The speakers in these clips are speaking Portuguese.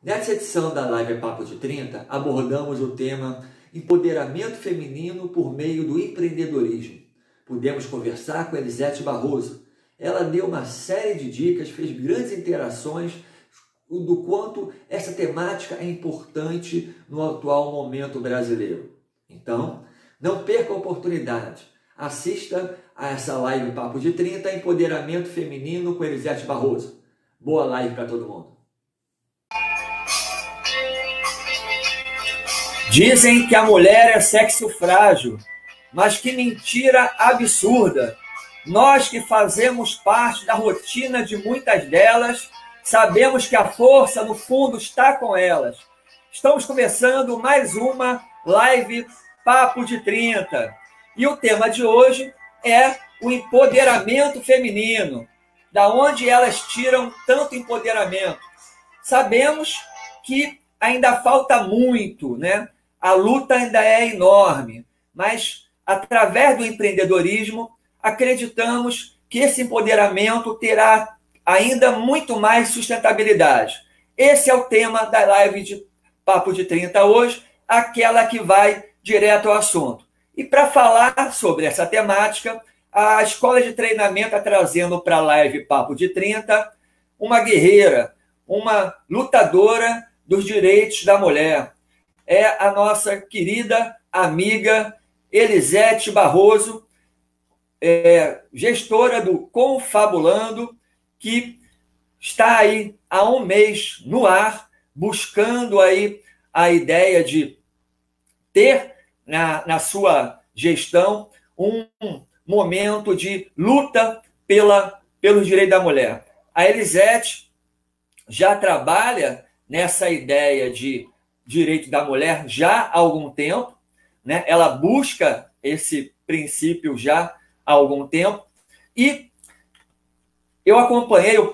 Nessa edição da Live Papo de 30, abordamos o tema empoderamento feminino por meio do empreendedorismo. Pudemos conversar com Elisete Barroso. Ela deu uma série de dicas, fez grandes interações do quanto essa temática é importante no atual momento brasileiro. Então, não perca a oportunidade. Assista a essa Live Papo de 30, Empoderamento Feminino com Elisete Barroso. Boa live para todo mundo. Dizem que a mulher é sexo frágil, mas que mentira absurda. Nós que fazemos parte da rotina de muitas delas, sabemos que a força, no fundo, está com elas. Estamos começando mais uma Live Papo de 30. E o tema de hoje é o empoderamento feminino. Da onde elas tiram tanto empoderamento? Sabemos que ainda falta muito, né? A luta ainda é enorme, mas através do empreendedorismo, acreditamos que esse empoderamento terá ainda muito mais sustentabilidade. Esse é o tema da live de Papo de 30 hoje, aquela que vai direto ao assunto. E para falar sobre essa temática, a Escola de Treinamento está trazendo para a live Papo de 30 uma guerreira, uma lutadora dos direitos da mulher. É a nossa querida amiga Elisete Barroso, gestora do Confabulando, que está aí há um mês no ar, buscando aí a ideia de ter na sua gestão um momento de luta pelos direitos da mulher. A Elisete já trabalha nessa ideia de direito da mulher já há algum tempo, né? Ela busca esse princípio já há algum tempo, e eu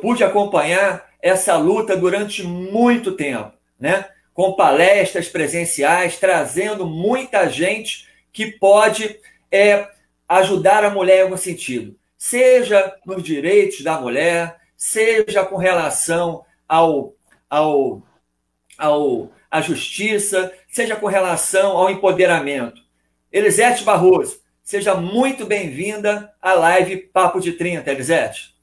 pude acompanhar essa luta durante muito tempo, né? Com palestras presenciais, trazendo muita gente que pode ajudar a mulher em algum sentido, seja nos direitos da mulher, seja com relação à justiça, seja com relação ao empoderamento. Elisete Barroso, seja muito bem-vinda à live Papo de 30, Elisete.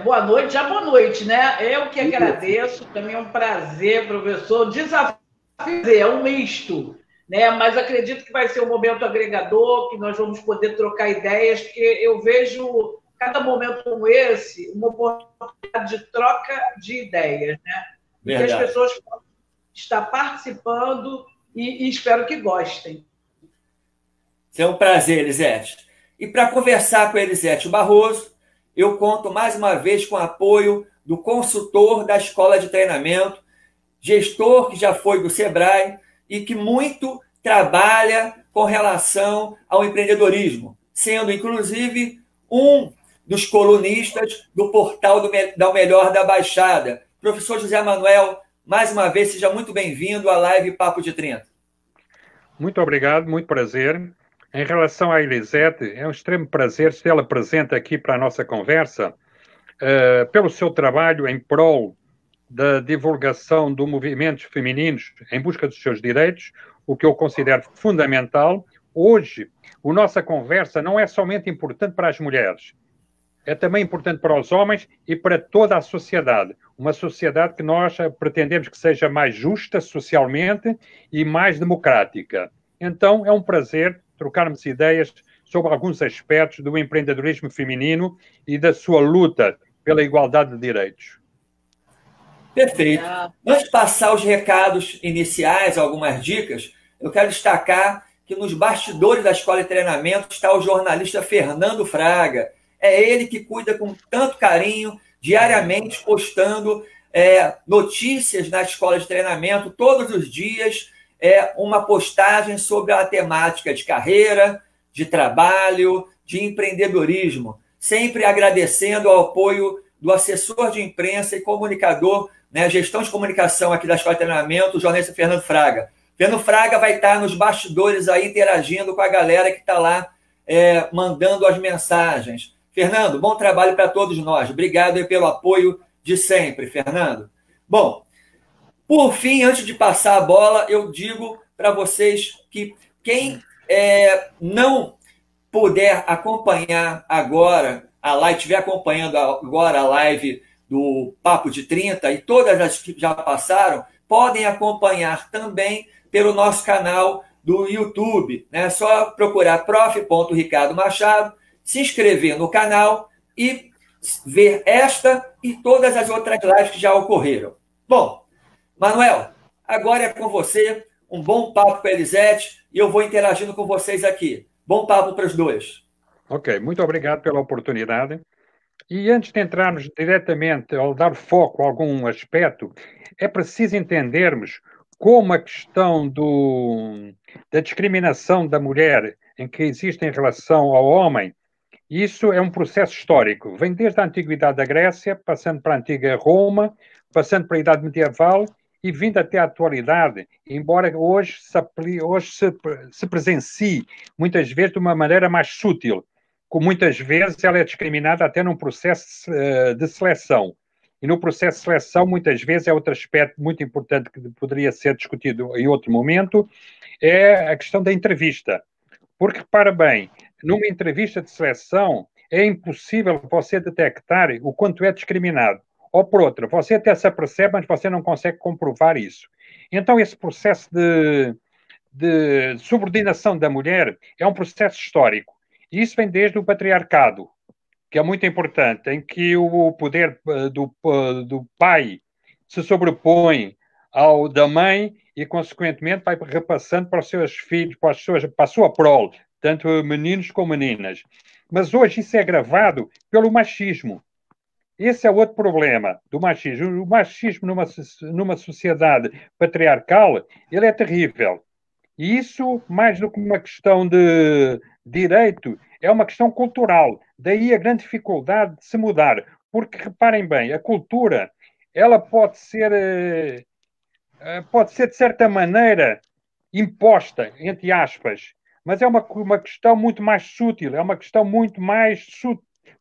Boa noite, já boa noite, né? Eu que agradeço, também é um prazer, professor. Desafio é um misto, né? Mas acredito que vai ser um momento agregador, que nós vamos poder trocar ideias, porque eu vejo cada momento como esse uma oportunidade de troca de ideias, né? E que as pessoas possam estar participando e espero que gostem. É um prazer, Elisete. E para conversar com a Elisete Barroso, eu conto mais uma vez com o apoio do consultor da Escola de Treinamento, gestor que já foi do Sebrae e que muito trabalha com relação ao empreendedorismo, sendo, inclusive, um dos colunistas do portal do Melhor da Baixada. Professor José Manuel, mais uma vez, seja muito bem-vindo à live Papo de 30. Muito obrigado, muito prazer. Em relação à Elisete, é um extremo prazer se ela presente aqui para a nossa conversa, pelo seu trabalho em prol da divulgação dos movimentos femininos em busca dos seus direitos, o que eu considero fundamental. Hoje, a nossa conversa não é somente importante para as mulheres, é também importante para os homens e para toda a sociedade. Uma sociedade que nós pretendemos que seja mais justa socialmente e mais democrática. Então, é um prazer trocarmos ideias sobre alguns aspectos do empreendedorismo feminino e da sua luta pela igualdade de direitos. Perfeito. Antes de passar os recados iniciais, algumas dicas, eu quero destacar que nos bastidores da Escola de Treinamento está o jornalista Fernando Fraga. É ele que cuida com tanto carinho, diariamente postando notícias na Escola de Treinamento, todos os dias, uma postagem sobre a temática de carreira, de trabalho, de empreendedorismo, sempre agradecendo ao apoio do assessor de imprensa e comunicador, né, gestão de comunicação aqui da Escola de Treinamento, o jornalista Fernando Fraga. Fernando Fraga vai estar nos bastidores aí interagindo com a galera que está lá mandando as mensagens. Fernando, bom trabalho para todos nós. Obrigado aí pelo apoio de sempre, Fernando. Bom, por fim, antes de passar a bola, eu digo para vocês que quem não puder acompanhar agora a live, estiver acompanhando agora a live do Papo de 30 e todas as que já passaram, podem acompanhar também pelo nosso canal do YouTube. É só procurar prof.Ricardo Machado, se inscrever no canal e ver esta e todas as outras lives que já ocorreram. Bom, Manuel, agora é com você. Um bom papo com a Elisete e eu vou interagindo com vocês aqui. Bom papo para os dois. Ok, muito obrigado pela oportunidade. E antes de entrarmos diretamente ao dar foco a algum aspecto, é preciso entendermos como a questão da discriminação da mulher em que existe em relação ao homem, isso é um processo histórico. Vem desde a antiguidade da Grécia, passando para a antiga Roma, passando para a Idade Medieval e vindo até à atualidade, embora hoje se presencie muitas vezes de uma maneira mais sutil, como muitas vezes ela é discriminada até num processo de seleção. E no processo de seleção, muitas vezes, é outro aspecto muito importante que poderia ser discutido em outro momento, é a questão da entrevista. Porque, repara bem, numa entrevista de seleção é impossível você detectar o quanto é discriminado. Ou por outra, você até se apercebe, mas você não consegue comprovar isso. Então, esse processo de subordinação da mulher é um processo histórico. E isso vem desde o patriarcado, que é muito importante, em que o poder do pai se sobrepõe ao da mãe e, consequentemente, vai repassando para os seus filhos, para a sua prole, tanto meninos como meninas. Mas hoje isso é agravado pelo machismo. Esse é outro problema do machismo. O machismo numa sociedade patriarcal, ele é terrível. E isso, mais do que uma questão de direito, é uma questão cultural. Daí a grande dificuldade de se mudar. Porque, reparem bem, a cultura, ela pode ser, de certa maneira, imposta, entre aspas, mas é uma questão muito mais sutil, é uma questão muito mais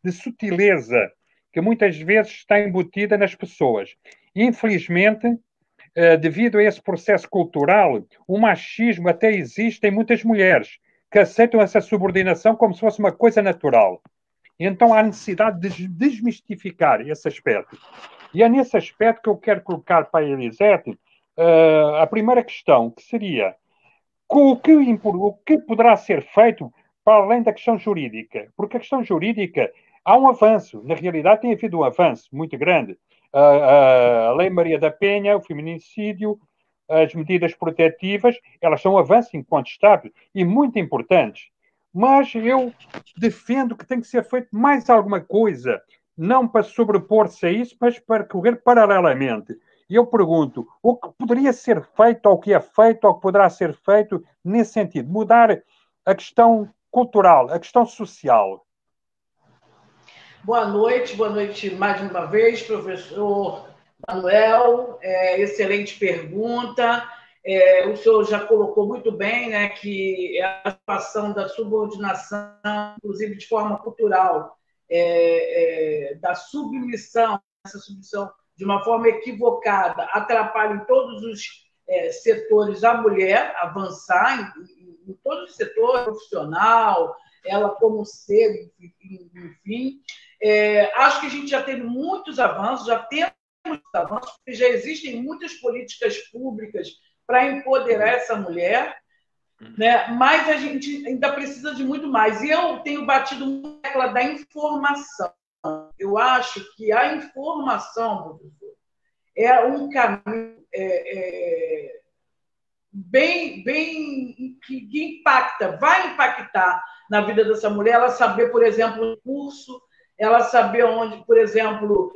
de sutileza, que muitas vezes está embutida nas pessoas. E, infelizmente, devido a esse processo cultural, o machismo até existe em muitas mulheres, que aceitam essa subordinação como se fosse uma coisa natural. Então há necessidade de desmistificar esse aspecto. E é nesse aspecto que eu quero colocar para a Elisete a primeira questão, que seria o que poderá ser feito para além da questão jurídica? Porque a questão jurídica, há um avanço. Na realidade, tem havido um avanço muito grande. A Lei Maria da Penha, o feminicídio, as medidas protetivas, elas são avanços incontestáveis e muito importantes. Mas eu defendo que tem que ser feito mais alguma coisa, não para sobrepor-se a isso, mas para correr paralelamente. E eu pergunto, o que poderia ser feito, ou o que é feito, ou o que poderá ser feito nesse sentido? Mudar a questão cultural, a questão social. Boa noite mais uma vez, professor Manuel. Excelente pergunta. O senhor já colocou muito bem, né, que a situação da subordinação, inclusive de forma cultural, da submissão, essa submissão de uma forma equivocada, atrapalha em todos os setores a mulher avançar, em todos os setores, profissional, ela como ser, enfim. Acho que a gente já teve muitos avanços, porque já existem muitas políticas públicas para empoderar essa mulher, né? Mas a gente ainda precisa de muito mais. E eu tenho batido muito na tecla da informação. Eu acho que a informação, professor, é um caminho bem que impacta, vai impactar na vida dessa mulher, ela saber, por exemplo, o curso, ela saber onde, por exemplo,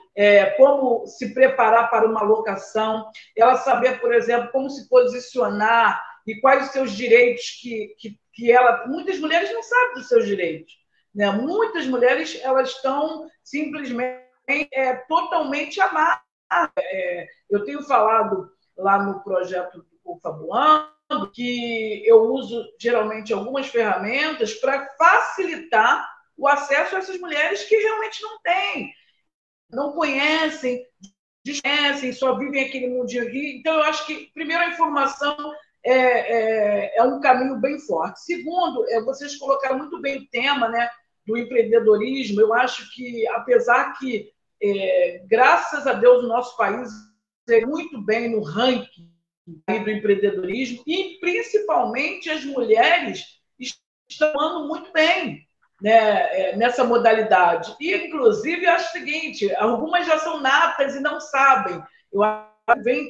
como se preparar para uma locação, ela saber, por exemplo, como se posicionar e quais os seus direitos que ela... Muitas mulheres não sabem dos seus direitos, né? Muitas mulheres, elas estão simplesmente totalmente amarras. Eu tenho falado lá no projeto do Confabulando que eu uso geralmente algumas ferramentas para facilitar o acesso a essas mulheres que realmente não têm, não conhecem desconhecem, só vivem aquele mundinho aqui. Então, eu acho que, primeiro, a informação é um caminho bem forte. Segundo, vocês colocaram muito bem o tema, né, do empreendedorismo. Eu acho que, apesar que, graças a Deus, o nosso país é muito bem no ranking do empreendedorismo, e principalmente as mulheres estão ando muito bem, né, nessa modalidade. E, inclusive, eu acho o seguinte, algumas já são natas e não sabem.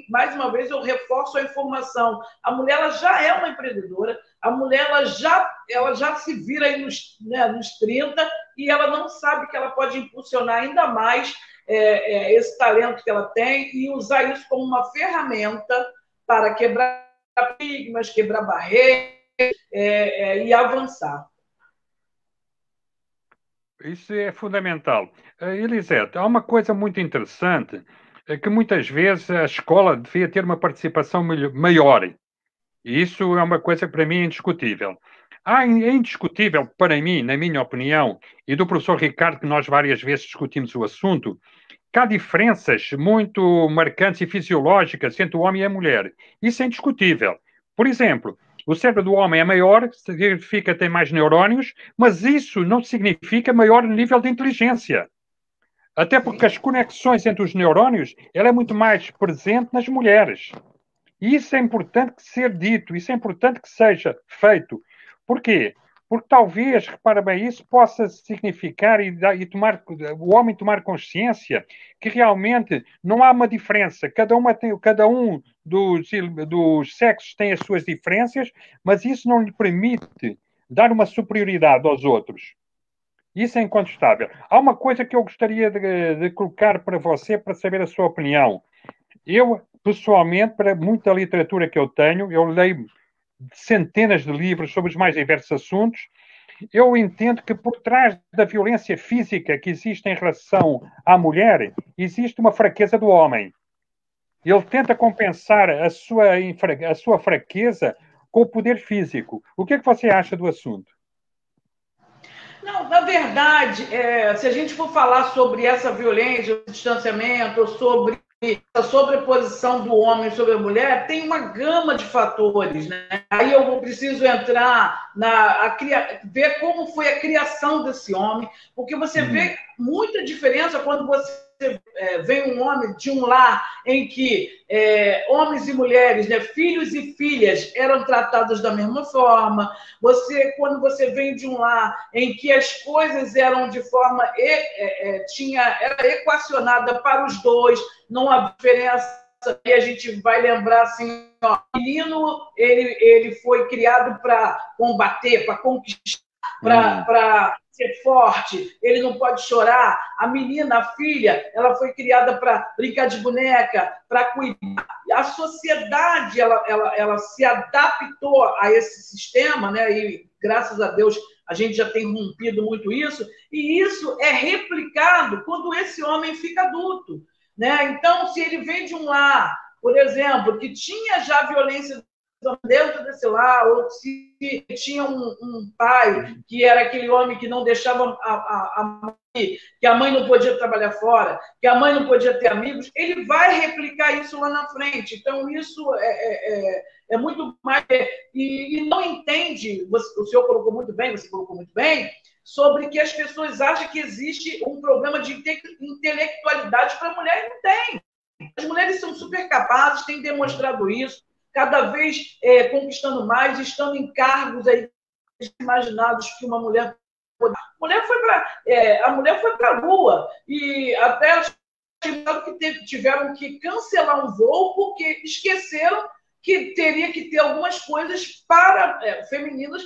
Mais uma vez, eu reforço a informação. A mulher ela já é uma empreendedora, a mulher ela já se vira aí nos 30 e ela não sabe que ela pode impulsionar ainda mais esse talento que ela tem e usar isso como uma ferramenta para quebrar paradigmas, quebrar barreiras e avançar. Isso é fundamental. Elisete, há uma coisa muito interessante, que muitas vezes a escola devia ter uma participação maior. E isso é uma coisa que para mim é indiscutível. É indiscutível para mim, na minha opinião, e do professor Ricardo, que nós várias vezes discutimos o assunto, que há diferenças muito marcantes e fisiológicas entre o homem e a mulher. Isso é indiscutível. Por exemplo, o cérebro do homem é maior, significa que tem mais neurónios, mas isso não significa maior nível de inteligência. Até porque as conexões entre os neurónios, ela é muito mais presente nas mulheres. E isso é importante ser dito, isso é importante que seja feito. Porquê? Porque talvez, repara bem, isso possa significar o homem tomar consciência que realmente não há uma diferença. Cada um dos sexos tem as suas diferenças, mas isso não lhe permite dar uma superioridade aos outros. Isso é incontestável. Há uma coisa que eu gostaria de colocar para você, para saber a sua opinião. Eu, pessoalmente, para muita literatura que eu tenho, eu leio centenas de livros sobre os mais diversos assuntos, eu entendo que por trás da violência física que existe em relação à mulher, existe uma fraqueza do homem. Ele tenta compensar a sua fraqueza com o poder físico. O que é que você acha do assunto? Não, na verdade, se a gente for falar sobre essa violência, o distanciamento, sobre a sobreposição do homem sobre a mulher, tem uma gama de fatores, né? Aí eu preciso entrar ver como foi a criação desse homem, porque você vê muita diferença quando você vem um homem de um lar em que homens e mulheres, né, filhos e filhas eram tratados da mesma forma. Quando você vem de um lar em que as coisas eram de forma era equacionada para os dois, não há diferença. E a gente vai lembrar assim, ó, o menino ele foi criado para combater, para conquistar, para ser forte, ele não pode chorar. A menina, a filha, ela foi criada para brincar de boneca, para cuidar. A sociedade ela se adaptou a esse sistema, né? E graças a Deus a gente já tem rompido muito isso, e isso é replicado quando esse homem fica adulto, né? Então, se ele vem de um lar, por exemplo, que tinha já violência dentro desse lar, ou se tinha um pai que era aquele homem que não deixava a mãe, que a mãe não podia trabalhar fora, que a mãe não podia ter amigos, ele vai replicar isso lá na frente. Então, isso é muito mais... E não entende, o senhor colocou muito bem, você colocou muito bem, sobre que as pessoas acham que existe um problema de intelectualidade para a mulher, e não tem. As mulheres são super capazes, têm demonstrado isso, cada vez conquistando mais, estando em cargos aí imaginados que uma mulher... A mulher foi para a Lua, e até que tiveram que cancelar um voo porque esqueceram que teria que ter algumas coisas para femininas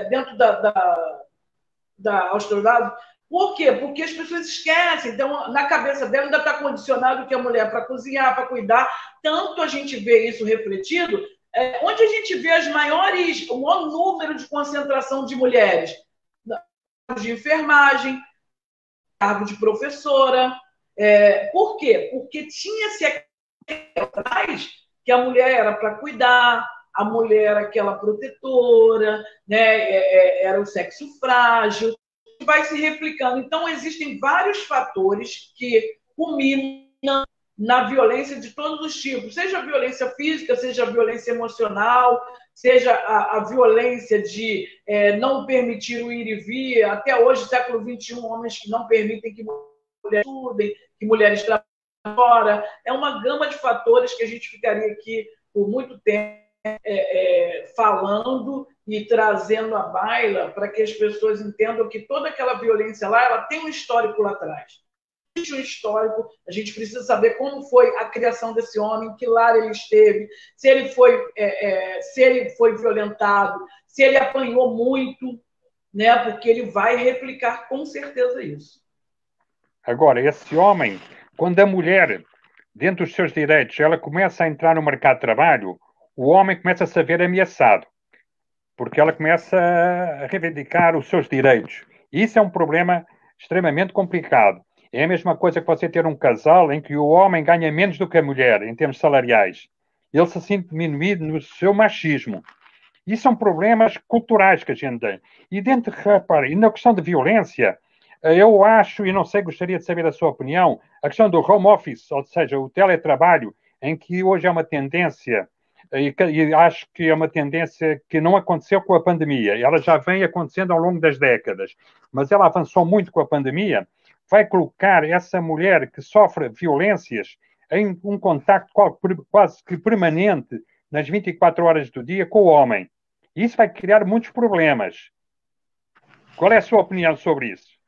dentro da astronave. Por quê? Porque as pessoas esquecem. Então, na cabeça dela ainda está condicionado que a mulher é para cozinhar, para cuidar. Tanto a gente vê isso refletido, onde a gente vê o maior número de concentração de mulheres? Cargos de enfermagem, cargo de professora. Por quê? Porque tinha-se atrás que a mulher era para cuidar, a mulher era aquela protetora, né? Era o sexo frágil, vai se replicando. Então, existem vários fatores que culminam na violência de todos os tipos, seja a violência física, seja a violência emocional, seja a violência de não permitir o ir e vir. Até hoje, século XXI, homens que não permitem que mulheres estudem, que mulheres trabalhem fora. É uma gama de fatores que a gente ficaria aqui por muito tempo falando e trazendo à baila para que as pessoas entendam que toda aquela violência lá, ela tem um histórico lá atrás. Existe um histórico, a gente precisa saber como foi a criação desse homem, que lar ele esteve, se ele foi violentado, se ele apanhou muito, né? Porque ele vai replicar com certeza isso. Agora, esse homem, quando a mulher, dentro dos seus direitos, ela começa a entrar no mercado de trabalho, o homem começa a se ver ameaçado, porque ela começa a reivindicar os seus direitos. E isso é um problema extremamente complicado. É a mesma coisa que você ter um casal em que o homem ganha menos do que a mulher, em termos salariais. Ele se sente diminuído no seu machismo. Isso são problemas culturais que a gente tem. E dentro, repare, e na questão de violência, eu acho, e não sei, gostaria de saber a sua opinião, a questão do home office, ou seja, o teletrabalho, em que hoje é uma tendência, e acho que é uma tendência que não aconteceu com a pandemia, ela já vem acontecendo ao longo das décadas, mas ela avançou muito com a pandemia, vai colocar essa mulher que sofre violências em um contacto quase que permanente nas 24 horas do dia com o homem. Isso vai criar muitos problemas. Qual é a sua opinião sobre isso?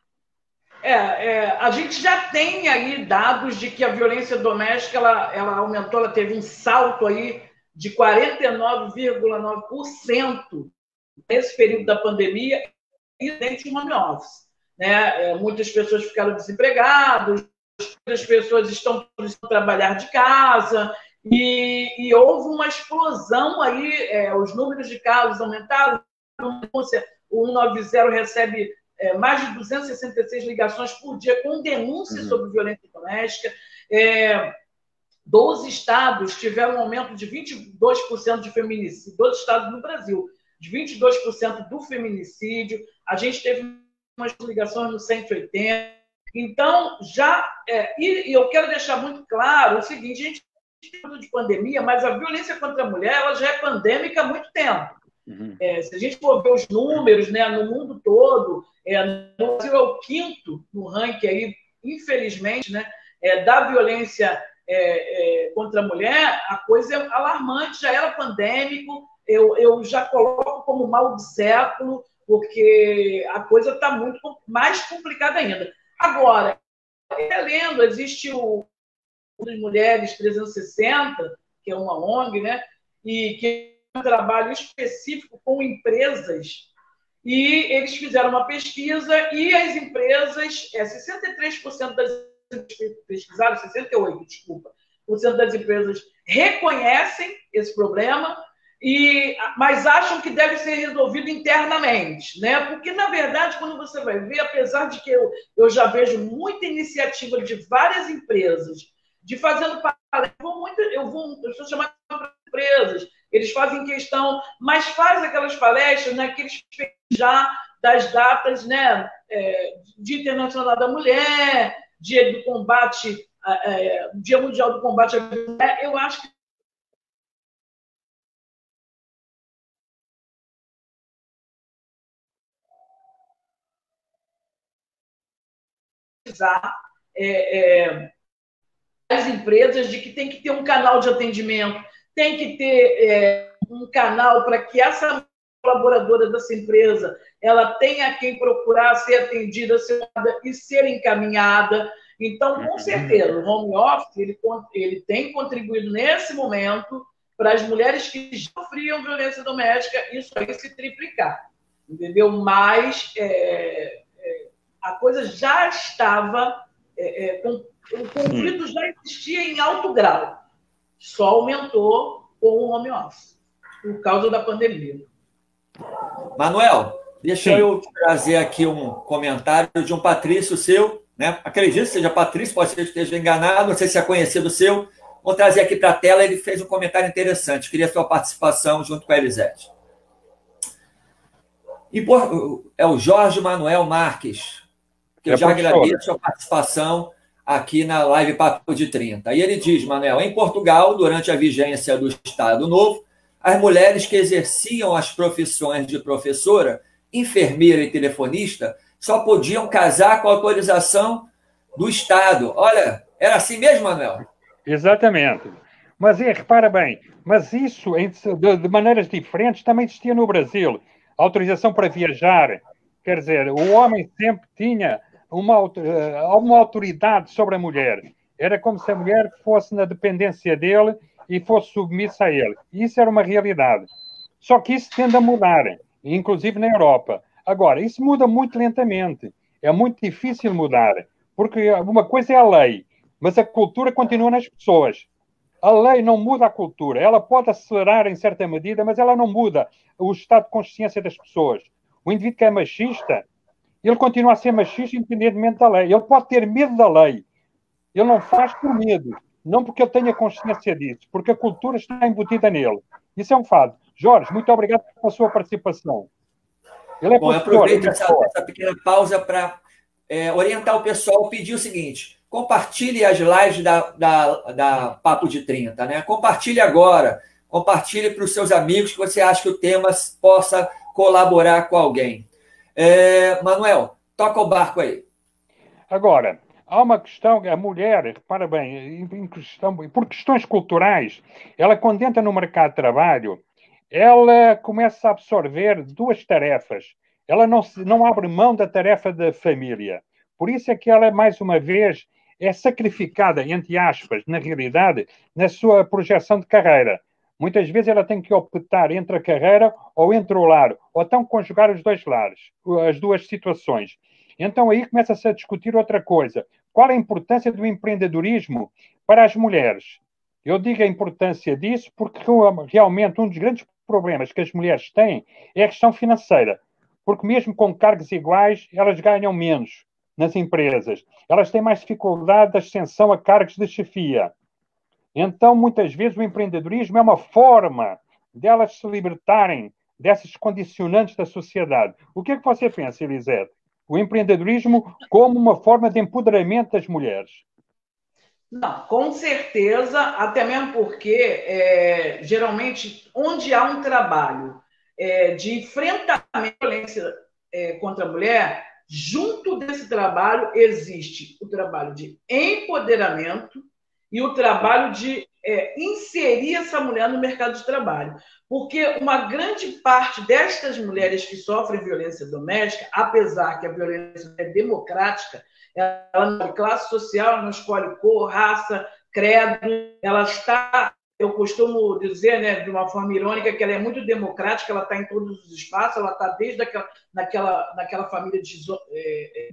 A gente já tem aí dados de que a violência doméstica ela aumentou, ela teve um salto aí de 49,9% nesse período da pandemia e dentro de home office. Né? Muitas pessoas ficaram desempregadas, muitas pessoas estão precisando trabalhar de casa e houve uma explosão aí, os números de casos aumentaram, o 190 recebe mais de 266 ligações por dia com denúncias sobre violência doméstica. 12 estados tiveram um aumento de 22% de feminicídio, 12 estados no Brasil, de 22% do feminicídio. A gente teve umas ligações no 180. Então, e eu quero deixar muito claro o seguinte, a gente está de pandemia, mas a violência contra a mulher ela já é pandêmica há muito tempo. Se a gente for ver os números, né, no mundo todo, no Brasil é o quinto no ranking, aí, infelizmente, né, da violência contra a mulher, a coisa é alarmante, já era pandêmico, eu já coloco como mal do século, porque a coisa está muito mais complicada ainda. Agora, lendo, existe o das Mulheres 360, que é uma ONG, né, e que é um trabalho específico com empresas, e eles fizeram uma pesquisa e as empresas, 63% das pesquisadas, 68%, desculpa, das empresas reconhecem esse problema, mas acham que deve ser resolvido internamente, né? Porque, na verdade, quando você vai ver, apesar de que eu já vejo muita iniciativa de várias empresas de fazendo palestra, eu estou chamando para empresas, eles fazem questão, mas faz aquelas palestras, né, que eles já das datas, né, Dia Internacional da Mulher, Dia do Combate, Dia Mundial do Combate à Violência. Eu acho que as empresas de que tem que ter um canal de atendimento, tem que ter um canal para que essa colaboradora dessa empresa ela tenha quem procurar ser atendida e ser encaminhada. Então, com certeza, o home office ele tem contribuído nesse momento para as mulheres que sofriam violência doméstica, isso aí se triplicar, entendeu? Mas a coisa já estava, o conflito já existia em alto grau, só aumentou com o home office, por causa da pandemia. Manuel, deixa eu trazer aqui um comentário de um Patrício seu, né? Acredito que seja Patrício, pode ser que esteja enganado, não sei se é conhecido seu. Vou trazer aqui para a tela, ele fez um comentário interessante, queria a sua participação junto com a Elisete. É o Jorge Manuel Marques, que eu já agradeço a sua participação. aqui na live Papo de 30. E ele diz, Manuel, em Portugal, durante a vigência do Estado Novo, as mulheres que exerciam as profissões de professora, enfermeira e telefonista só podiam casar com autorização do Estado. Olha, era assim mesmo, Manuel? Exatamente. Mas repara bem, mas isso de maneiras diferentes também existia no Brasil. A autorização para viajar, quer dizer, o homem sempre tinha uma autoridade sobre a mulher. Era como se a mulher fosse na dependência dele e fosse submissa a ele. Isso era uma realidade. Só que isso tende a mudar, inclusive na Europa. Agora, isso muda muito lentamente. É muito difícil mudar, porque uma coisa é a lei, mas a cultura continua nas pessoas. A lei não muda a cultura. Ela pode acelerar em certa medida, mas ela não muda o estado de consciência das pessoas. O indivíduo que é machista, ele continua a ser machista independentemente da lei. Ele pode ter medo da lei. Ele não faz por medo. Não porque ele tenha consciência disso, porque a cultura está embutida nele. Isso é um fato. Jorge, muito obrigado pela sua participação. Ele é Bom, aproveito essa pequena pausa para orientar o pessoal, pedir o seguinte: compartilhe as lives da Papo de 30, né? Compartilhe agora, compartilhe para os seus amigos que você acha que o tema possa colaborar com alguém. Manuel, toca o barco aí. Agora, há uma questão, a mulher, repara bem, por questões culturais, ela quando entra no mercado de trabalho, ela começa a absorver duas tarefas. Ela não abre mão da tarefa da família. Por isso é que ela, mais uma vez, é sacrificada, entre aspas, na realidade, na sua projeção de carreira. Muitas vezes ela tem que optar entre a carreira ou entre o lar, ou então conjugar os dois lares, as duas situações. Então aí começa-se a discutir outra coisa. Qual a importância do empreendedorismo para as mulheres? Eu digo a importância disso porque realmente um dos grandes problemas que as mulheres têm é a questão financeira. Porque mesmo com cargos iguais, elas ganham menos nas empresas. Elas têm mais dificuldade de ascensão a cargos de chefia. Então, muitas vezes, o empreendedorismo é uma forma delas se libertarem dessas condicionantes da sociedade. O que é que você pensa, Elisete? O empreendedorismo como uma forma de empoderamento das mulheres? Não, com certeza, até mesmo porque, geralmente, onde há um trabalho de enfrentamento à violência contra a mulher, junto desse trabalho existe o trabalho de empoderamento e o trabalho de inserir essa mulher no mercado de trabalho. Porque uma grande parte destas mulheres que sofrem violência doméstica, apesar que a violência é democrática, ela não escolhe classe social, ela não escolhe cor, raça, credo, ela está, eu costumo dizer, né, de uma forma irônica, que ela é muito democrática, ela está em todos os espaços, ela está desde naquela família de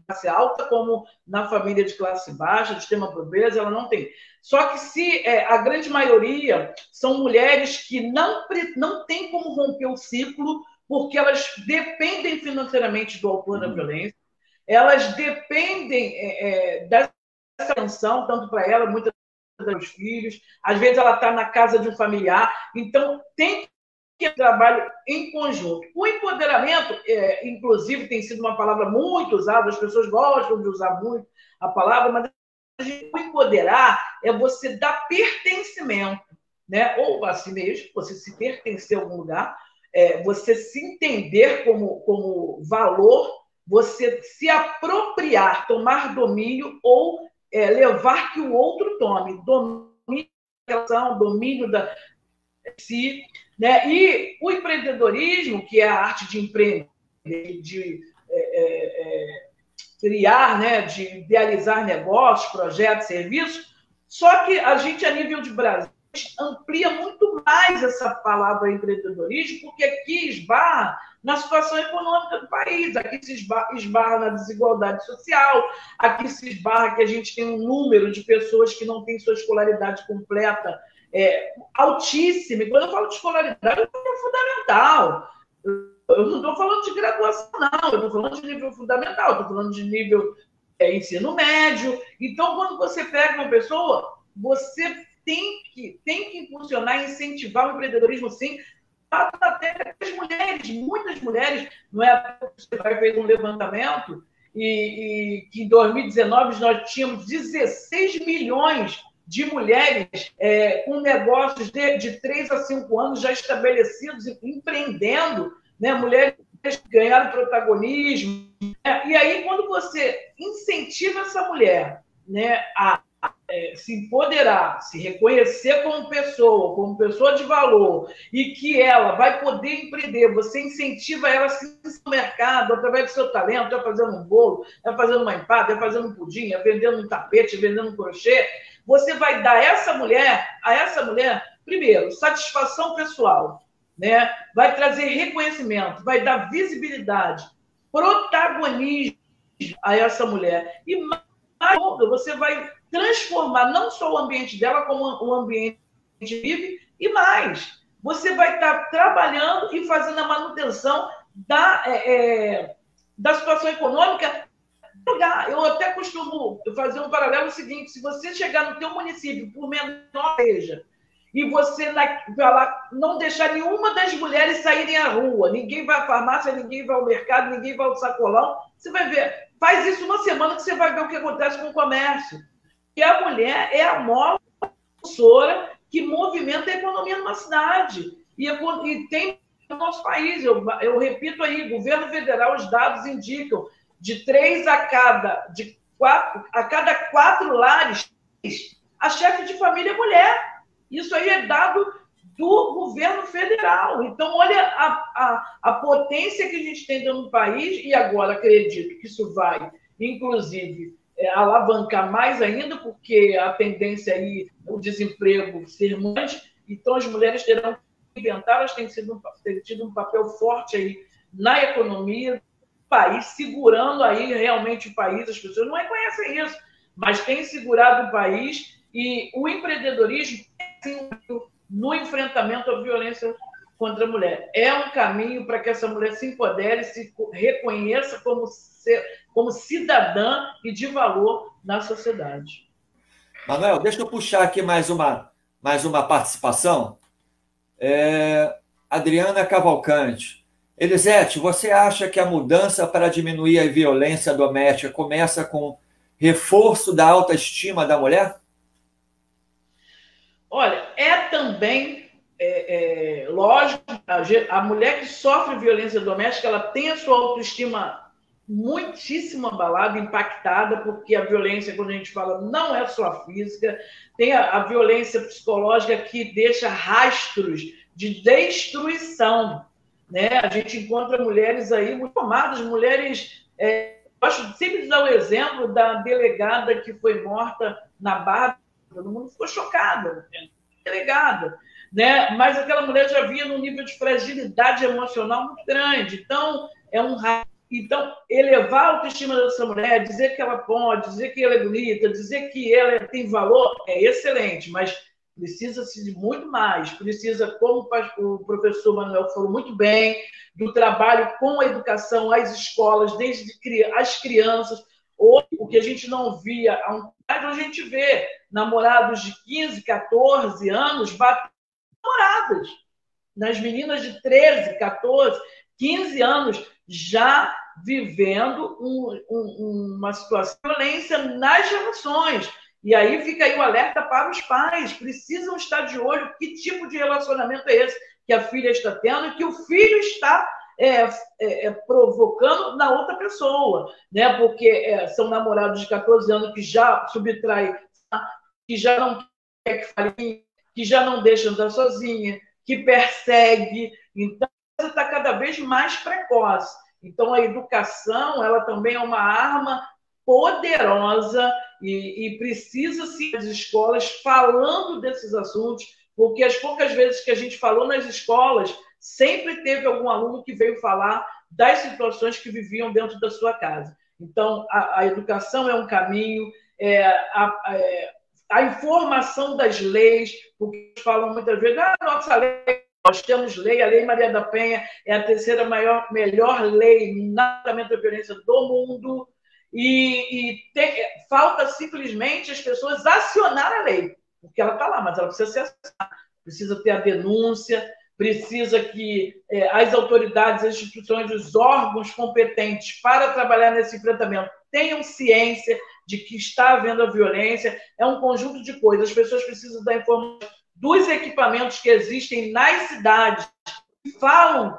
classe alta, como na família de classe baixa, de extrema pobreza, ela não tem. Só que se a grande maioria são mulheres que não têm como romper o ciclo, porque elas dependem financeiramente do autor da violência, elas dependem dessa atenção, tanto para ela, muitas dos filhos, às vezes ela está na casa de um familiar, então tem que trabalho em conjunto. O empoderamento, inclusive, tem sido uma palavra muito usada, as pessoas gostam de usar muito a palavra, mas o empoderar é você dar pertencimento, né? Ou assim mesmo, você se pertencer a algum lugar, você se entender como valor, você se apropriar, tomar domínio ou levar que o outro tome. Domínio da relação, domínio da si, né? E o empreendedorismo, que é a arte de empreender, de criar, né? De idealizar negócios, projetos, serviços, só que a gente, a nível de Brasil, amplia muito mais essa palavra empreendedorismo, porque aqui esbarra na situação econômica do país, aqui se esbarra na desigualdade social, aqui se esbarra que a gente tem um número de pessoas que não têm sua escolaridade completa altíssima. E quando eu falo de escolaridade, eu falo fundamental. Eu não estou falando de graduação, não, eu estou falando de nível fundamental, estou falando de nível ensino médio. Então, quando você pega uma pessoa, você tem que impulsionar e incentivar o empreendedorismo, sim, até as mulheres, muitas mulheres, não é? Você fez um levantamento e que em 2019 nós tínhamos 16 milhões de mulheres com negócios de 3 a 5 anos já estabelecidos, empreendendo, né? Mulheres que ganharam protagonismo. E aí, quando você incentiva essa mulher, né, a se empoderar, se reconhecer como pessoa de valor, e que ela vai poder empreender, você incentiva ela a se no mercado através do seu talento, fazendo um bolo, fazendo uma empada, fazendo um pudim, vendendo um tapete, vendendo um crochê, você vai dar a essa mulher, primeiro, satisfação pessoal, né? Vai trazer reconhecimento, vai dar visibilidade, protagonismo a essa mulher. E mais você vai transformar não só o ambiente dela, como o ambiente que vive, e mais. Você vai estar trabalhando e fazendo a manutenção da situação econômica. Eu até costumo fazer um paralelo seguinte: se você chegar no teu município, por menor que seja, e você não deixar nenhuma das mulheres saírem à rua, ninguém vai à farmácia, ninguém vai ao mercado, ninguém vai ao sacolão, você vai ver. Faz isso uma semana que você vai ver o que acontece com o comércio. E a mulher é a mola propulsora que movimenta a economia numa cidade. E tem no nosso país, eu repito aí, governo federal, os dados indicam de 3 a cada 4 lares, a chefe de família é mulher. Isso aí é dado do governo federal. Então, olha a potência que a gente tem dentro do país, e agora acredito que isso vai, inclusive, alavancar mais ainda, porque a tendência aí, o desemprego ser mais, então as mulheres terão que inventar, elas têm tido um papel forte aí na economia do país, segurando aí realmente o país. As pessoas não reconhecem isso, mas têm segurado o país, e o empreendedorismo é no enfrentamento à violência contra a mulher. É um caminho para que essa mulher se empodere, se reconheça como cidadã e de valor na sociedade. Manuel, deixa eu puxar aqui mais uma participação. Adriana Cavalcante. Elisete, você acha que a mudança para diminuir a violência doméstica começa com reforço da autoestima da mulher? Olha, também lógico, a mulher que sofre violência doméstica, ela tem a sua autoestima muitíssimo abalada, impactada, porque a violência, quando a gente fala, não é só física, tem a violência psicológica que deixa rastros de destruição, né? A gente encontra mulheres aí muito formadas, mulheres... gosto sempre de dar o exemplo da delegada que foi morta na Barra. Todo mundo ficou chocado, delegada, né? Mas aquela mulher já vinha num nível de fragilidade emocional muito grande. Então, elevar a autoestima dessa mulher, dizer que ela pode, dizer que ela é bonita, dizer que ela tem valor, é excelente, mas precisa-se de muito mais. Precisa, como o professor Manuel falou muito bem, do trabalho com a educação, as escolas, desde as crianças. O que a gente não via há um tempo, a gente vê namorados de 15, 14 anos batendo namoradas. Nas meninas de 13, 14, 15 anos já vivendo uma situação de violência nas relações. E aí fica aí o alerta para os pais. Precisam estar de olho que tipo de relacionamento é esse que a filha está tendo e que o filho está provocando na outra pessoa, né? Porque são namorados de 14 anos que já subtraem, que já não quer que fale, que já não deixa andar sozinha, que persegue. Então, ela está cada vez mais precoce. Então, a educação, ela também é uma arma poderosa e precisa-se as escolas falando desses assuntos, porque as poucas vezes que a gente falou nas escolas, sempre teve algum aluno que veio falar das situações que viviam dentro da sua casa. Então, a educação é um caminho, a informação das leis, porque falam muitas vezes, nossa lei, nós temos lei, a Lei Maria da Penha é a terceira melhor lei na tratamento da violência do mundo, falta simplesmente as pessoas acionar a lei, porque ela está lá, mas ela precisa ser acionada, precisa ter a denúncia, precisa que as autoridades, as instituições, os órgãos competentes para trabalhar nesse enfrentamento tenham ciência de que está havendo a violência. É um conjunto de coisas. As pessoas precisam da informação dos equipamentos que existem nas cidades, que falam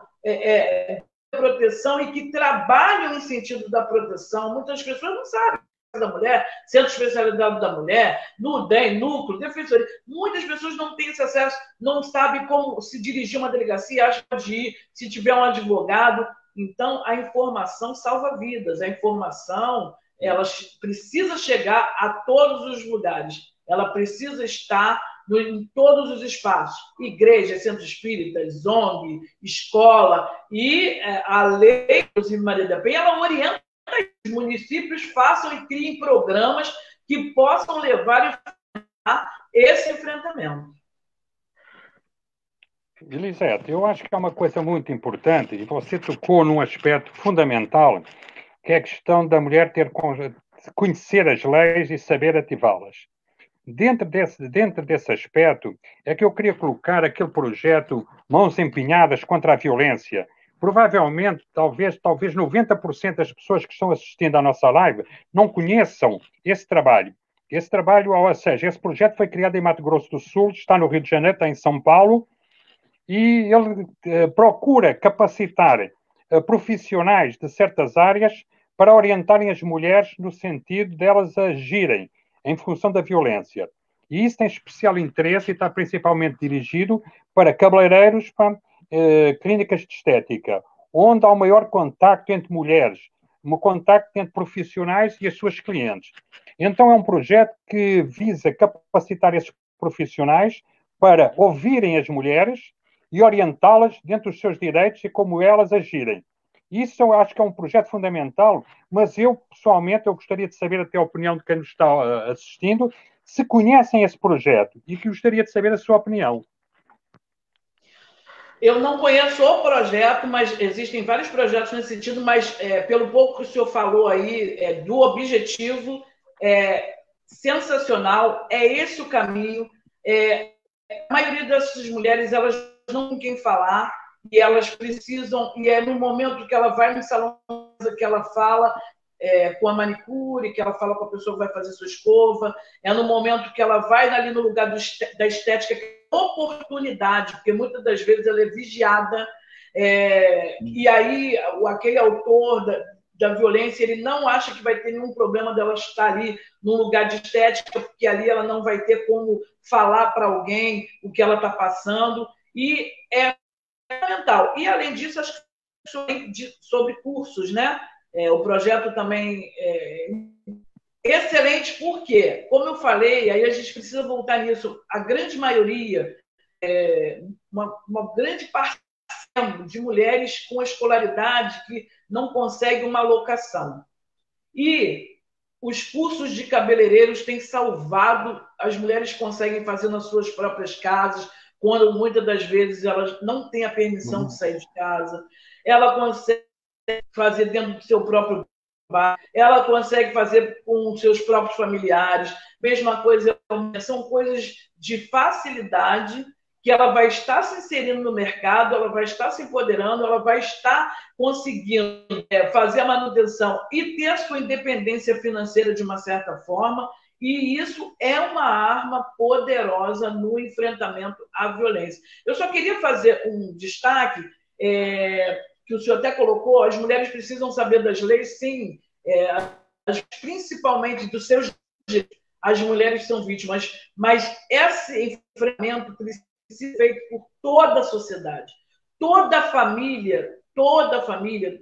proteção e que trabalham em sentido da proteção. Muitas pessoas não sabem da mulher, centro especializado da mulher, NUDEM, núcleo, defensoria. Muitas pessoas não têm esse acesso, não sabem como se dirigir a uma delegacia, acham de ir, se tiver um advogado. Então, a informação salva vidas. A informação, ela precisa chegar a todos os lugares. Ela precisa estar em todos os espaços. Igreja, centro espírita, ONG, escola. E a lei, inclusive Maria da Penha, ela orienta que os municípios façam e criem programas que possam levar a esse enfrentamento. Elisete, eu acho que é uma coisa muito importante, e você tocou num aspecto fundamental, que é a questão da mulher conhecer as leis e saber ativá-las. Dentro desse aspecto, é que eu queria colocar aquele projeto Mãos Empenhadas contra a Violência. Provavelmente, talvez 90% das pessoas que estão assistindo à nossa live não conheçam esse trabalho. Esse trabalho, ou seja, esse projeto foi criado em Mato Grosso do Sul, está no Rio de Janeiro, está em São Paulo, e ele procura capacitar profissionais de certas áreas para orientarem as mulheres no sentido delas agirem em função da violência. E isso tem especial interesse e está principalmente dirigido para cabeleireiros, para clínicas de estética, onde há o maior contacto entre mulheres, um contacto entre profissionais e as suas clientes. Então é um projeto que visa capacitar esses profissionais para ouvirem as mulheres e orientá-las dentro dos seus direitos e como elas agirem. Isso eu acho que é um projeto fundamental, mas eu, pessoalmente, eu gostaria de saber até a opinião de quem nos está assistindo, se conhecem esse projeto e que gostaria de saber a sua opinião. Eu não conheço o projeto, mas existem vários projetos nesse sentido, mas pelo pouco que o senhor falou aí, do objetivo, sensacional, é esse o caminho. A maioria dessas mulheres, elas não têm quem falar, e elas precisam, e é no momento que ela vai no salão que ela fala com a manicure, que ela fala com a pessoa que vai fazer sua escova, é no momento que ela vai ali no lugar da estética, que é oportunidade, porque muitas das vezes ela é vigiada, e aí aquele autor da violência, ele não acha que vai ter nenhum problema dela estar ali num lugar de estética, porque ali ela não vai ter como falar para alguém o que ela está passando, e é fundamental. E, além disso, acho que sobre cursos, né? O projeto também é excelente, porque, como eu falei, aí a gente precisa voltar nisso, a grande maioria, uma grande parte de mulheres com escolaridade que não consegue uma alocação. E os cursos de cabeleireiros têm salvado, as mulheres conseguem fazer nas suas próprias casas, quando muitas das vezes elas não têm a permissão de sair de casa, ela consegue fazer dentro do seu próprio bar, ela consegue fazer com seus próprios familiares, mesma coisa, são coisas de facilidade que ela vai estar se inserindo no mercado, ela vai estar se empoderando, ela vai estar conseguindo fazer a manutenção e ter a sua independência financeira de uma certa forma, e isso é uma arma poderosa no enfrentamento à violência. Eu só queria fazer um destaque, que o senhor até colocou, as mulheres precisam saber das leis, sim, principalmente dos seus direitos. As mulheres são vítimas, mas esse enfrentamento precisa ser feito por toda a sociedade, toda a família,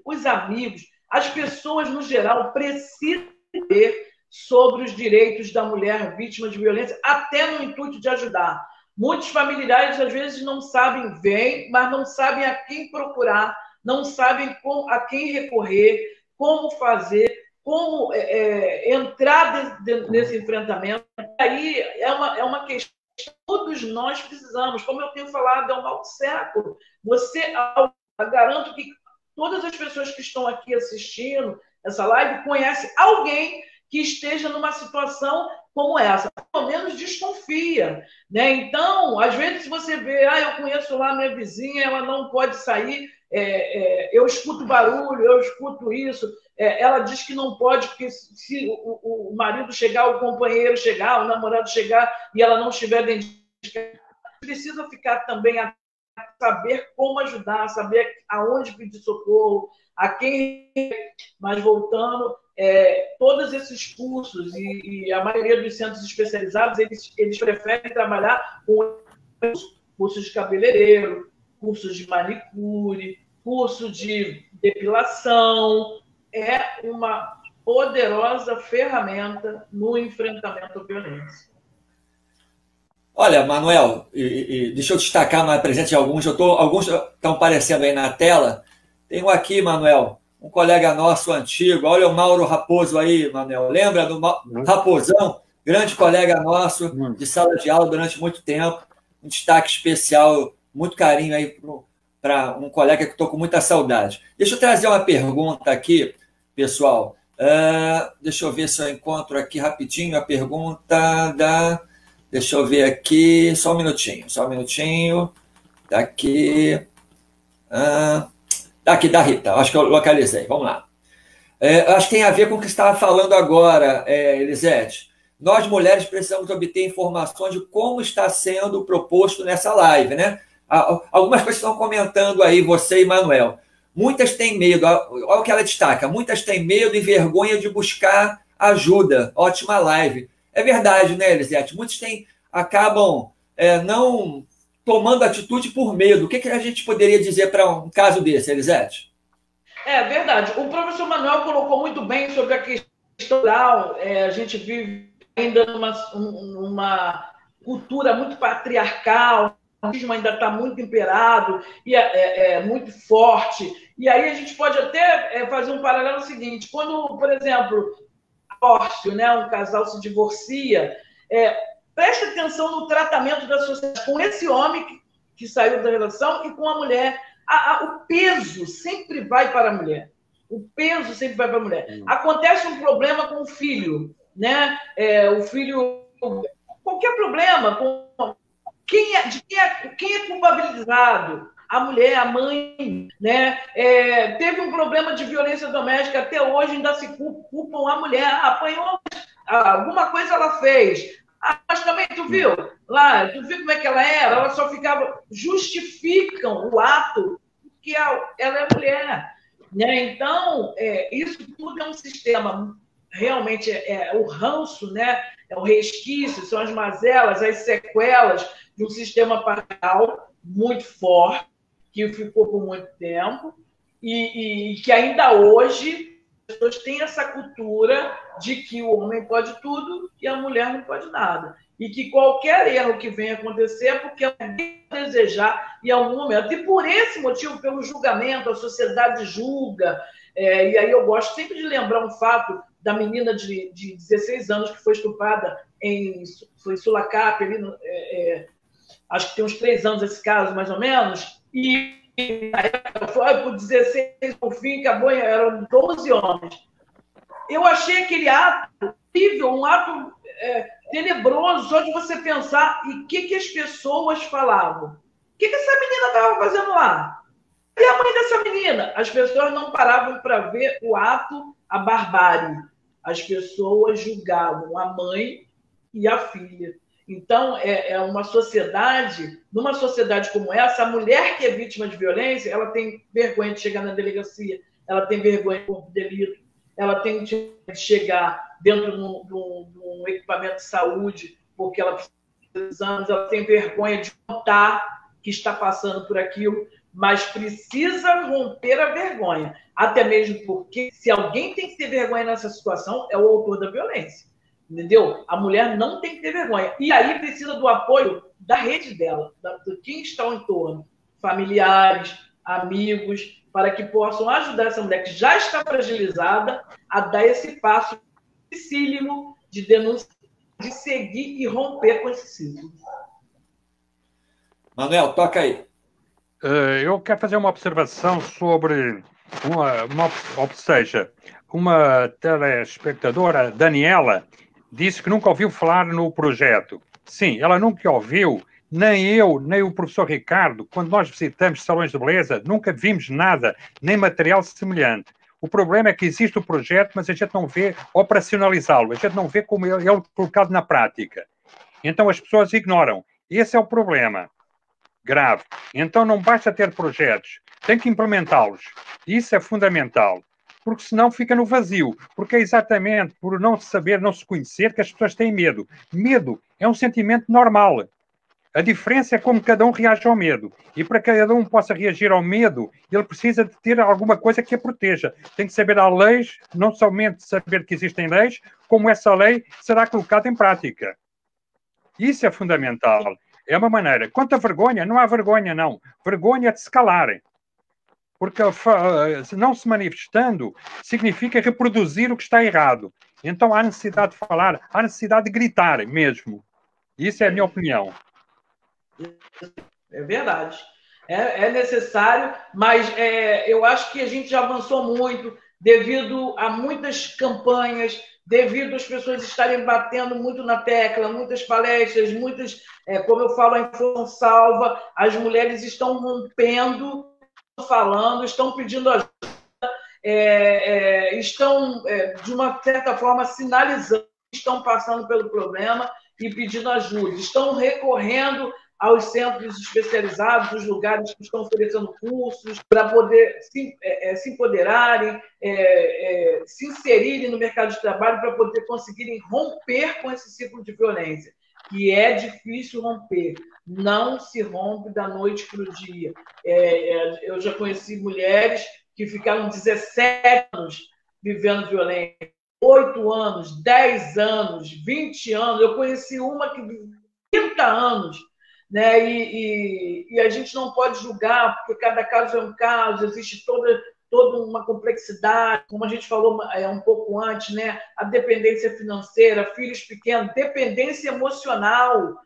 os amigos, as pessoas no geral precisam ter sobre os direitos da mulher vítima de violência, até no intuito de ajudar. Muitos familiares, às vezes, não sabem, vêm, mas não sabem a quem procurar, não sabem a quem recorrer, como fazer, como entrar nesse enfrentamento. Aí é uma questão que todos nós precisamos. Como eu tenho falado, é um mal do século. Garanto que todas as pessoas que estão aqui assistindo essa live conhecem alguém que esteja numa situação como essa, pelo menos desconfia, né? Então, às vezes, se você vê, eu conheço lá minha vizinha, ela não pode sair, eu escuto barulho, eu escuto isso, ela diz que não pode, porque se o marido chegar, o companheiro chegar, o namorado chegar, e ela não estiver dentro de casa, precisa ficar também a saber como ajudar, saber aonde pedir socorro, a quem... Mas voltando, todos esses cursos e a maioria dos centros especializados, eles preferem trabalhar com cursos de cabeleireiro, cursos de manicure, curso de depilação. É uma poderosa ferramenta no enfrentamento à violência. Olha, Manuel, deixa eu destacar mais a presença de alguns. Alguns estão aparecendo aí na tela. Tem um aqui, Manuel, um colega nosso antigo. Olha o Mauro Raposo aí, Manuel. Lembra do Raposão? Grande colega nosso de sala de aula durante muito tempo. Um destaque especial, muito carinho aí para um colega que estou com muita saudade. Deixa eu trazer uma pergunta aqui, pessoal. Deixa eu ver se eu encontro aqui rapidinho a pergunta da... Deixa eu ver aqui, só um minutinho. Tá aqui. Tá aqui, da Rita, acho que eu localizei, vamos lá. Acho que tem a ver com o que você estava falando agora, Elisete. Nós, mulheres, precisamos obter informações de como está sendo proposto nessa live, né? Algumas pessoas estão comentando aí, você e Manuel. Muitas têm medo, olha o que ela destaca, muitas têm medo e vergonha de buscar ajuda. Ótima live. É verdade, né, Elisete? Muitos acabam não tomando atitude por medo. O que a gente poderia dizer para um caso desse, Elisete? É verdade. O professor Manuel colocou muito bem sobre a questão oral. A gente vive ainda numa cultura muito patriarcal, o machismo ainda está muito imperado e muito forte. E aí a gente pode até fazer um paralelo seguinte. Quando, por exemplo, divórcio, né? Um casal se divorcia, preste atenção no tratamento da sociedade com esse homem que saiu da relação e com a mulher. O peso sempre vai para a mulher. O peso sempre vai para a mulher. Acontece um problema com o filho, né? O filho, qualquer problema, quem é culpabilizado? A mulher, a mãe, né? Teve um problema de violência doméstica, até hoje ainda se culpam a mulher. Apanhou, alguma coisa ela fez. Mas também, tu viu como é que ela era? Ela só ficava... Justificam o ato que ela é mulher. Né? Então, isso tudo é um sistema, realmente o ranço, né? É o resquício, são as mazelas, as sequelas de um sistema patriarcal muito forte, que ficou por muito tempo, e que ainda hoje as pessoas têm essa cultura de que o homem pode tudo e a mulher não pode nada. E que qualquer erro que venha acontecer é porque alguém vai desejar em algum momento. E por esse motivo, pelo julgamento, a sociedade julga. E aí eu gosto sempre de lembrar um fato da menina de 16 anos que foi estuprada em Sulacap, ali acho que tem uns 3 anos esse caso, mais ou menos, e na época foi por 16, por fim, acabou, eram 12 homens. Eu achei aquele ato horrível, um ato tenebroso, só de você pensar e o que as pessoas falavam. O que essa menina estava fazendo lá? E a mãe dessa menina? As pessoas não paravam para ver o ato, a barbárie. As pessoas julgavam a mãe e a filha. Então, uma sociedade, numa sociedade como essa, a mulher que é vítima de violência, ela tem vergonha de chegar na delegacia, ela tem vergonha de corpo de delito, ela tem de chegar dentro de um equipamento de saúde, porque ela precisa de exames, ela tem vergonha de contar que está passando por aquilo, mas precisa romper a vergonha. Até mesmo porque, se alguém tem que ter vergonha nessa situação, é o autor da violência. Entendeu? A mulher não tem que ter vergonha. E aí precisa do apoio da rede dela, de quem está ao entorno, familiares, amigos, para que possam ajudar essa mulher que já está fragilizada a dar esse passo dificílimo de denúncia, de seguir e romper com esse ciclo. Manuel, toca aí. Eu quero fazer uma observação sobre ou seja, uma telespectadora, Daniela, disse que nunca ouviu falar no projeto. Sim, ela nunca ouviu, nem eu, nem o professor Ricardo, quando nós visitamos salões de beleza, nunca vimos nada, nem material semelhante. O problema é que existe o projeto, mas a gente não vê operacionalizá-lo, a gente não vê como ele é colocado na prática. Então as pessoas ignoram. Esse é o problema grave. Então não basta ter projetos, tem que implementá-los. Isso é fundamental, porque senão fica no vazio. Porque é exatamente por não saber, não se conhecer, que as pessoas têm medo. Medo é um sentimento normal. A diferença é como cada um reage ao medo. E para que cada um possa reagir ao medo, ele precisa de ter alguma coisa que a proteja. Tem que saber as leis, não somente saber que existem leis, como essa lei será colocada em prática. Isso é fundamental. É uma maneira. Quanto à vergonha, não há vergonha, não. Vergonha é de se calarem. Porque não se manifestando significa reproduzir o que está errado. Então há necessidade de falar, há necessidade de gritar mesmo. Isso é a minha opinião. É verdade. É necessário, mas eu acho que a gente já avançou muito devido a muitas campanhas, devido às pessoas estarem batendo muito na tecla, muitas palestras, muitas, como eu falo, a informação salva, as mulheres estão rompendo, falando, estão pedindo ajuda, estão, de uma certa forma, sinalizando que estão passando pelo problema e pedindo ajuda, estão recorrendo aos centros especializados, os lugares que estão oferecendo cursos para poder se empoderarem, se inserirem no mercado de trabalho para poder conseguirem romper com esse ciclo de violência, que é difícil romper. Não se rompe da noite para o dia. Eu já conheci mulheres que ficaram 17 anos vivendo violência, 8 anos, 10 anos, 20 anos. Eu conheci uma que viveu 30 anos, né? E a gente não pode julgar, porque cada caso é um caso, existe toda uma complexidade, como a gente falou um pouco antes, né? A dependência financeira, filhos pequenos, dependência emocional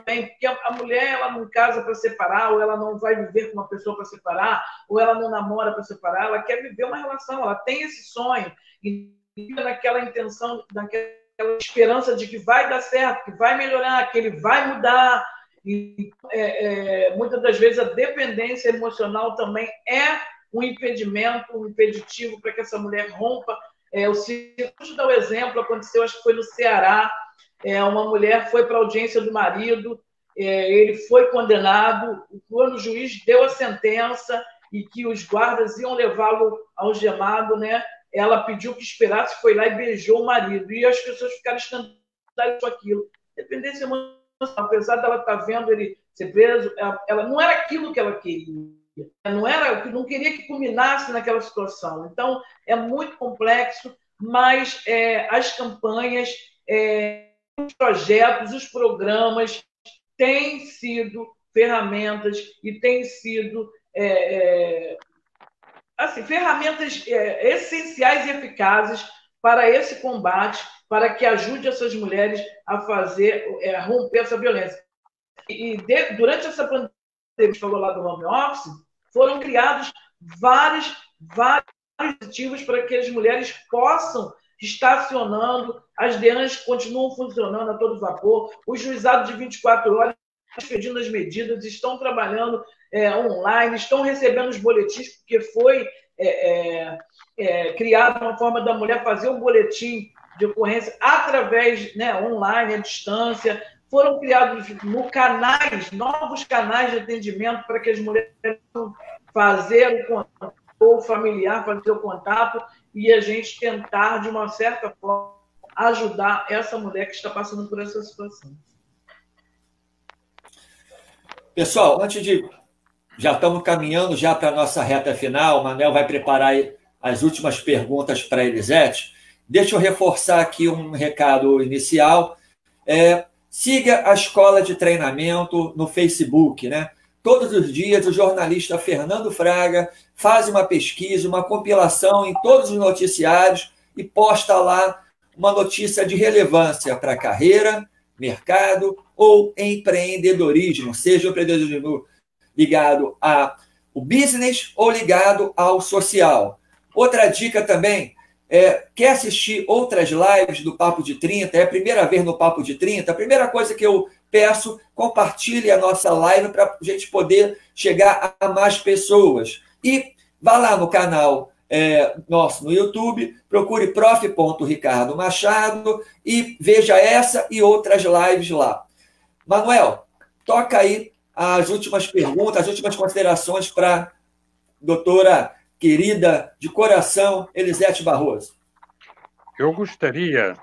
também, porque a mulher ela não casa para separar, ou ela não vai viver com uma pessoa para separar, ou ela não namora para separar, ela quer viver uma relação, ela tem esse sonho, e naquela intenção, naquela esperança de que vai dar certo, que vai melhorar, que ele vai mudar. E muitas das vezes a dependência emocional também é um impedimento, um impeditivo para que essa mulher rompa. Deixa eu dar um exemplo, aconteceu, acho que foi no Ceará, uma mulher foi para a audiência do marido, ele foi condenado, quando o juiz deu a sentença e que os guardas iam levá-lo algemado, né? Ela pediu que esperasse, foi lá e beijou o marido. E as pessoas ficaram escandalizadas com aquilo. Dependência emocional, apesar dela estar vendo ele ser preso, ela não era aquilo que ela queria. Não queria que culminasse naquela situação. Então, é muito complexo, mas as campanhas, os projetos, os programas têm sido ferramentas e têm sido ferramentas essenciais e eficazes para esse combate, para que ajude essas mulheres a romper essa violência. Durante essa pandemia, a gente falou lá do home office, foram criados vários dispositivos para que as mulheres possam estar acionando, as DEANs continuam funcionando a todo vapor, os juizados de 24 horas expedindo as medidas, estão trabalhando online, estão recebendo os boletins, porque foi criada uma forma da mulher fazer um boletim de ocorrência através, online, à distância. Foram criados novos canais de atendimento para que as mulheres possam fazer o contato, ou o familiar fazer o contato, e a gente tentar, de uma certa forma, ajudar essa mulher que está passando por essa situação. Pessoal, já estamos caminhando já para a nossa reta final, o Manuel vai preparar as últimas perguntas para a Elisete. Deixa eu reforçar aqui um recado inicial. Siga a Escola de Treinamento no Facebook, né? Todos os dias o jornalista Fernando Fraga faz uma pesquisa, uma compilação em todos os noticiários e posta lá uma notícia de relevância para a carreira, mercado ou empreendedorismo, seja o empreendedorismo ligado ao business ou ligado ao social. Outra dica também quer assistir outras lives do Papo de 30, é a primeira vez no Papo de 30, a primeira coisa que eu peço, compartilhe a nossa live para a gente poder chegar a mais pessoas. E vá lá no canal nosso no YouTube, procure prof.Ricardo Machado e veja essa e outras lives lá. Manuel, toca aí as últimas perguntas, as últimas considerações para a doutora querida de coração, Elisete Barroso. Eu gostaria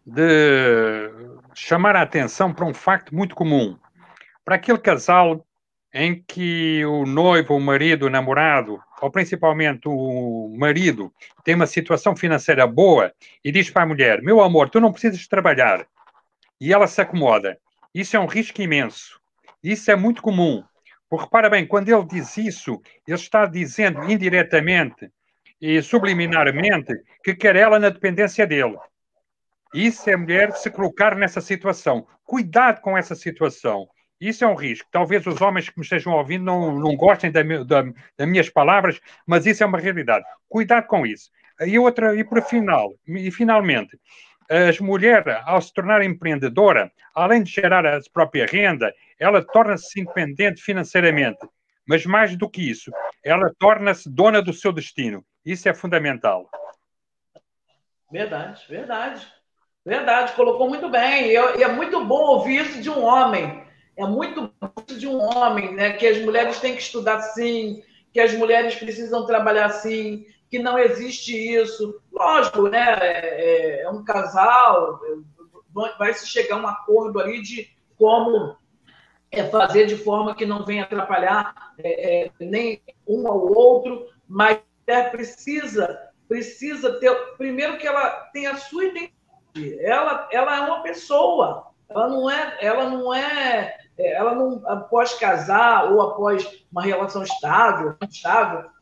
de chamar a atenção para um facto muito comum. Para aquele casal em que o noivo, o marido, o namorado, ou principalmente o marido, tem uma situação financeira boa e diz para a mulher: meu amor, tu não precisas trabalhar. E ela se acomoda. Isso é um risco imenso. Isso é muito comum. Porque, repara bem, quando ele diz isso, ele está dizendo indiretamente e subliminarmente que quer ela na dependência dele. Isso é a mulher se colocar nessa situação. Cuidado com essa situação. Isso é um risco. Talvez os homens que me estejam ouvindo não gostem das minhas palavras, mas isso é uma realidade. Cuidado com isso. E finalmente, as mulheres, ao se tornar empreendedora, além de gerar a própria renda, ela torna-se independente financeiramente. Mas mais do que isso, ela torna-se dona do seu destino. Isso é fundamental. Verdade, verdade. Verdade, colocou muito bem. E é muito bom ouvir isso de um homem. É muito bom isso de um homem, né? Que as mulheres têm que estudar sim, que as mulheres precisam trabalhar sim, que não existe isso. Lógico, né? É um casal, vai se chegar a um acordo ali de como fazer de forma que não venha atrapalhar nem um ao outro, mas precisa ter, primeiro que ela tenha a sua identidade. Ela é uma pessoa, ela não após casar ou após uma relação estável,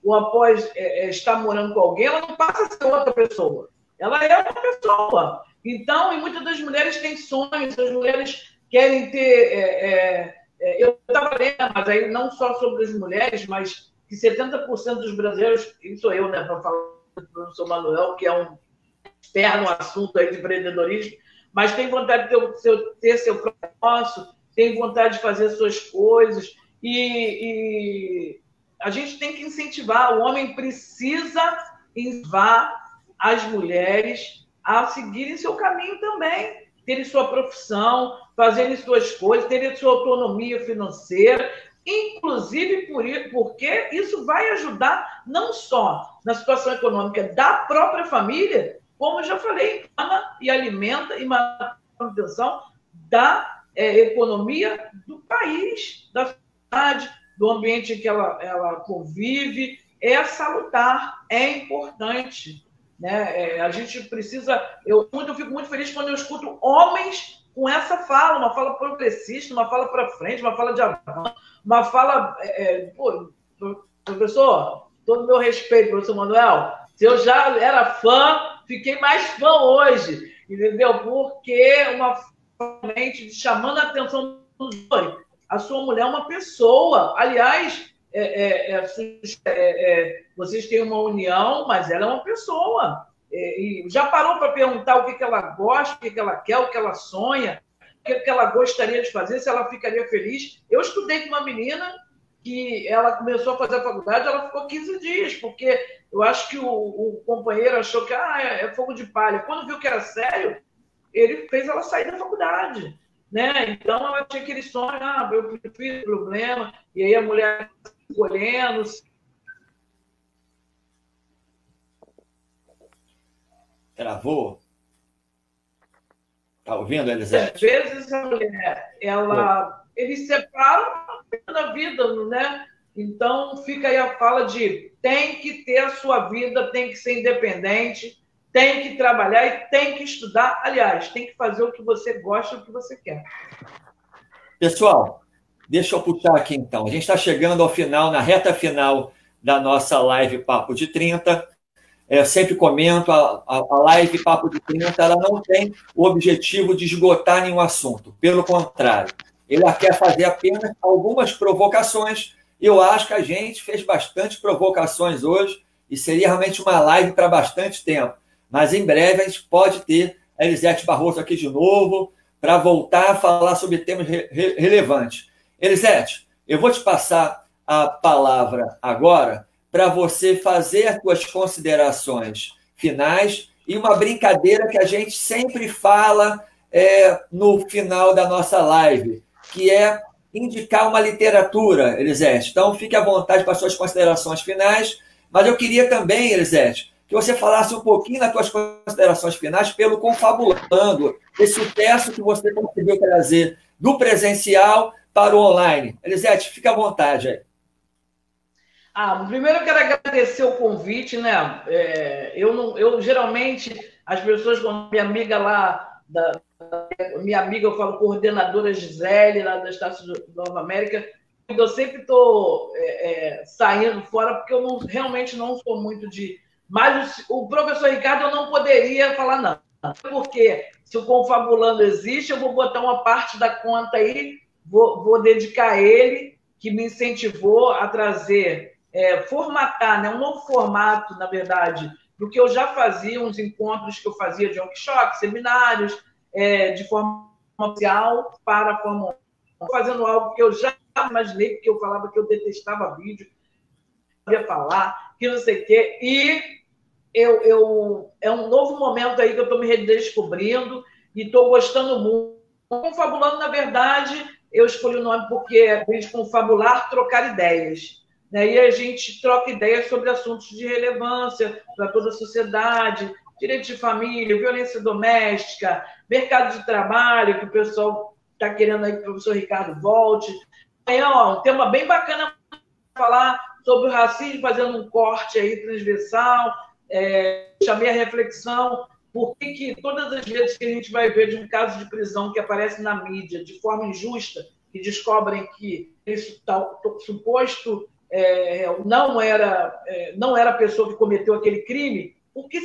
ou após estar morando com alguém, ela não passa a ser outra pessoa. Ela é uma pessoa. Então, e muitas das mulheres têm sonhos, as mulheres querem ter... eu estava lendo, mas aí não só sobre as mulheres, mas que 70% dos brasileiros, e sou eu, né, para falar do professor Manuel, que é um expert no assunto aí de empreendedorismo, mas tem vontade de ter seu próprio negócio, tem vontade de fazer suas coisas, e a gente tem que incentivar, o homem precisa incentivar as mulheres a seguirem seu caminho também, terem sua profissão, fazerem suas coisas, terem sua autonomia financeira, inclusive porque isso vai ajudar não só na situação econômica da própria família, como eu já falei, e alimenta e manutenção da economia do país, da cidade, do ambiente em que ela convive. É salutar, é importante. Né? A gente precisa... Eu fico muito feliz quando eu escuto homens com essa fala, uma fala progressista, uma fala para frente, uma fala de avanço, uma fala... professor, todo o meu respeito, professor Manuel, se eu já era fã, fiquei mais fã hoje, entendeu? Porque mente chamando a atenção do jovem. A sua mulher é uma pessoa. Aliás, vocês têm uma união, mas ela é uma pessoa. E já parou para perguntar o que ela gosta, o que ela quer, o que ela sonha, o que ela gostaria de fazer, se ela ficaria feliz? Eu estudei com uma menina que ela começou a fazer a faculdade, ela ficou 15 dias, porque eu acho que o companheiro achou que é fogo de palha. Quando viu que era sério, ele fez ela sair da faculdade. Né? Então, ela tinha aquele sonho, eu prefiro problema, e aí a mulher escolhendo. Travou? Tá ouvindo, Elisete? Às vezes a mulher, eles separam da vida, né? Então, fica aí a fala de tem que ter a sua vida, tem que ser independente, tem que trabalhar e tem que estudar. Aliás, tem que fazer o que você gosta, o que você quer. Pessoal, deixa eu puxar aqui então. A gente está chegando ao final, na reta final da nossa live Papo de 30. Eu sempre comento, a live Papo de 30, ela não tem o objetivo de esgotar nenhum assunto. Pelo contrário, ela quer fazer apenas algumas provocações. Eu acho que a gente fez bastante provocações hoje e seria realmente uma live para bastante tempo. Mas em breve a gente pode ter a Elisete Barroso aqui de novo para voltar a falar sobre temas relevantes. Elisete, eu vou te passar a palavra agora para você fazer as suas considerações finais e uma brincadeira que a gente sempre fala no final da nossa live, que é indicar uma literatura, Elisete. Então, fique à vontade para as suas considerações finais, mas eu queria também, Elisete, que você falasse um pouquinho das suas considerações finais pelo Confabulando, esse sucesso que você conseguiu trazer do presencial para o online. Elisete, fique à vontade aí. Primeiro eu quero agradecer o convite, né? Eu geralmente, as pessoas, quando minha amiga lá, minha amiga, eu falo coordenadora Gisele, lá da Estácio de Nova América, eu sempre estou saindo fora, porque eu realmente não sou muito de... Mas o professor Ricardo eu não poderia falar não, porque se o Confabulando existe, eu vou botar uma parte da conta aí, vou dedicar a ele, que me incentivou a trazer... formatar, né? Um novo formato, na verdade, do que eu já fazia, uns encontros que eu fazia de workshop, seminários, de forma social para a forma, fazendo algo que eu já imaginei, porque eu falava que eu detestava vídeo, não ia falar, que não sei o quê, e é um novo momento aí que eu estou me redescobrindo e estou gostando muito. Confabulando, na verdade, eu escolhi o nome porque vem de confabular, trocar ideias. E a gente troca ideias sobre assuntos de relevância para toda a sociedade, direito de família, violência doméstica, mercado de trabalho, que o pessoal está querendo aí que o professor Ricardo volte. Um tema bem bacana para falar sobre o racismo, fazendo um corte aí transversal, chamei a reflexão, por que todas as vezes que a gente vai ver de um caso de prisão que aparece na mídia de forma injusta, que descobrem que esse suposto não era a pessoa que cometeu aquele crime, porque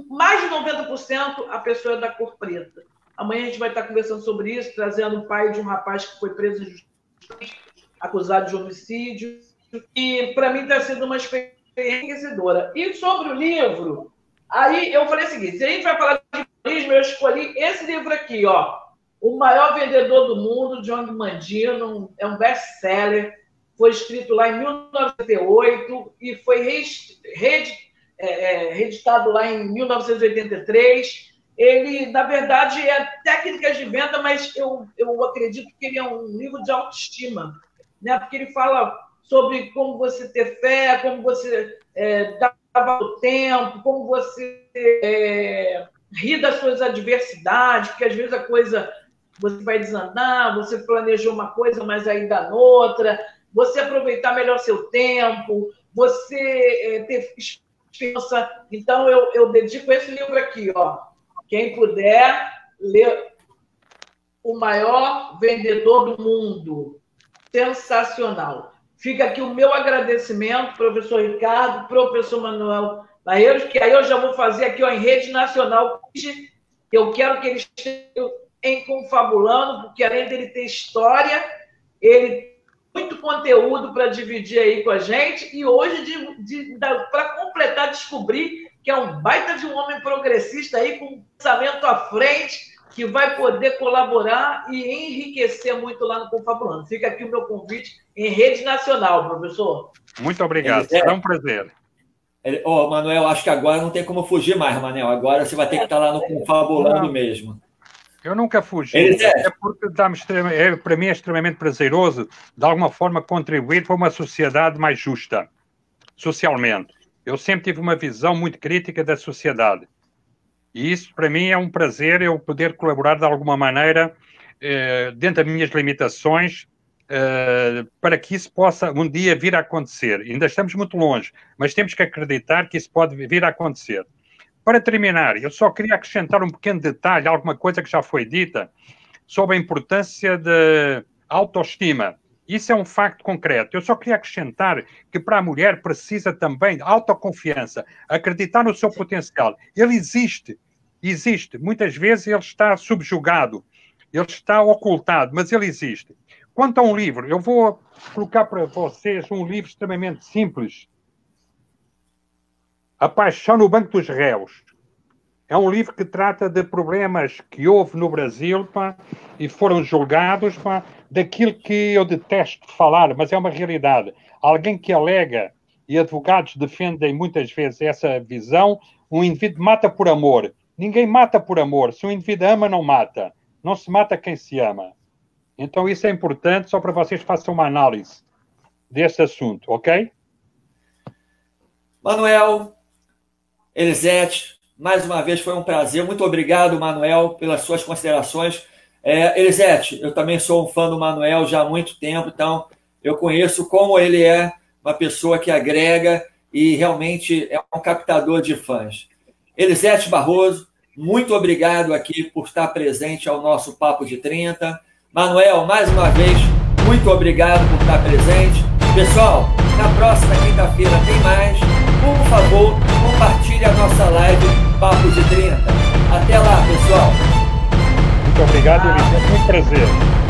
mais de 90% a pessoa é da cor preta. Amanhã a gente vai estar conversando sobre isso, trazendo o pai de um rapaz que foi preso injustamente, acusado de homicídio, e para mim está sendo uma experiência enriquecedora. E sobre o livro, aí eu falei o seguinte, se a gente vai falar de jornalismo, eu escolhi esse livro aqui, ó, O Maior Vendedor do Mundo, de Young Mandino, é um best-seller, foi escrito lá em 1908 e foi reeditado lá em 1983. Ele, na verdade, é técnicas de venda, mas eu acredito que ele é um livro de autoestima, né? Porque ele fala sobre como você ter fé, como você dar o tempo, como você rir das suas adversidades, porque às vezes a coisa você vai desandar, você planejou uma coisa, mas aí dá noutra, você aproveitar melhor seu tempo, você ter esperança. Então, eu dedico esse livro aqui, ó. Quem puder ler O Maior Vendedor do Mundo. Sensacional. Fica aqui o meu agradecimento, professor Ricardo, professor Manuel Barreiros, que aí eu já vou fazer aqui, ó, em rede nacional. Eu quero que eles estejam em Confabulando, porque além dele ter história, ele tem muito conteúdo para dividir aí com a gente, e hoje, para completar, descobrir que é um baita de um homem progressista aí, com um pensamento à frente, que vai poder colaborar e enriquecer muito lá no Confabulando. Fica aqui o meu convite em rede nacional, professor. Muito obrigado, será um prazer. Manuel, acho que agora não tem como fugir mais, Manuel. Agora você vai ter que estar lá no Confabulando mesmo. Eu nunca fugi, é porque para mim é extremamente prazeroso, de alguma forma, contribuir para uma sociedade mais justa, socialmente. Eu sempre tive uma visão muito crítica da sociedade. E isso, para mim, é um prazer eu poder colaborar de alguma maneira, dentro das minhas limitações, para que isso possa um dia vir a acontecer. Ainda estamos muito longe, mas temos que acreditar que isso pode vir a acontecer. Para terminar, eu só queria acrescentar um pequeno detalhe, alguma coisa que já foi dita, sobre a importância da autoestima. Isso é um facto concreto. Eu só queria acrescentar que para a mulher precisa também de autoconfiança, acreditar no seu potencial. Ele existe. Muitas vezes ele está subjugado, ele está ocultado, mas ele existe. Quanto a um livro, eu vou colocar para vocês um livro extremamente simples. A Paixão no Banco dos Réus. É um livro que trata de problemas que houve no Brasil, pá, e foram julgados, pá, daquilo que eu detesto falar, mas é uma realidade. Alguém que alega, e advogados defendem muitas vezes essa visão, um indivíduo mata por amor. Ninguém mata por amor. Se um indivíduo ama, não mata. Não se mata quem se ama. Então isso é importante, só para vocês façam uma análise desse assunto, ok? Manuel, Elisete, mais uma vez foi um prazer. Muito obrigado, Manuel, pelas suas considerações. Elisete, eu também sou um fã do Manuel já há muito tempo, então eu conheço como ele é uma pessoa que agrega e realmente é um captador de fãs. Elisete Barroso, muito obrigado aqui por estar presente ao nosso Papo de 30. Manuel, mais uma vez, muito obrigado por estar presente. Pessoal, na próxima quinta-feira tem mais. Por favor, compartilhe a nossa live Papo de 30. Até lá, pessoal. Muito obrigado, Elisete. Muito prazer.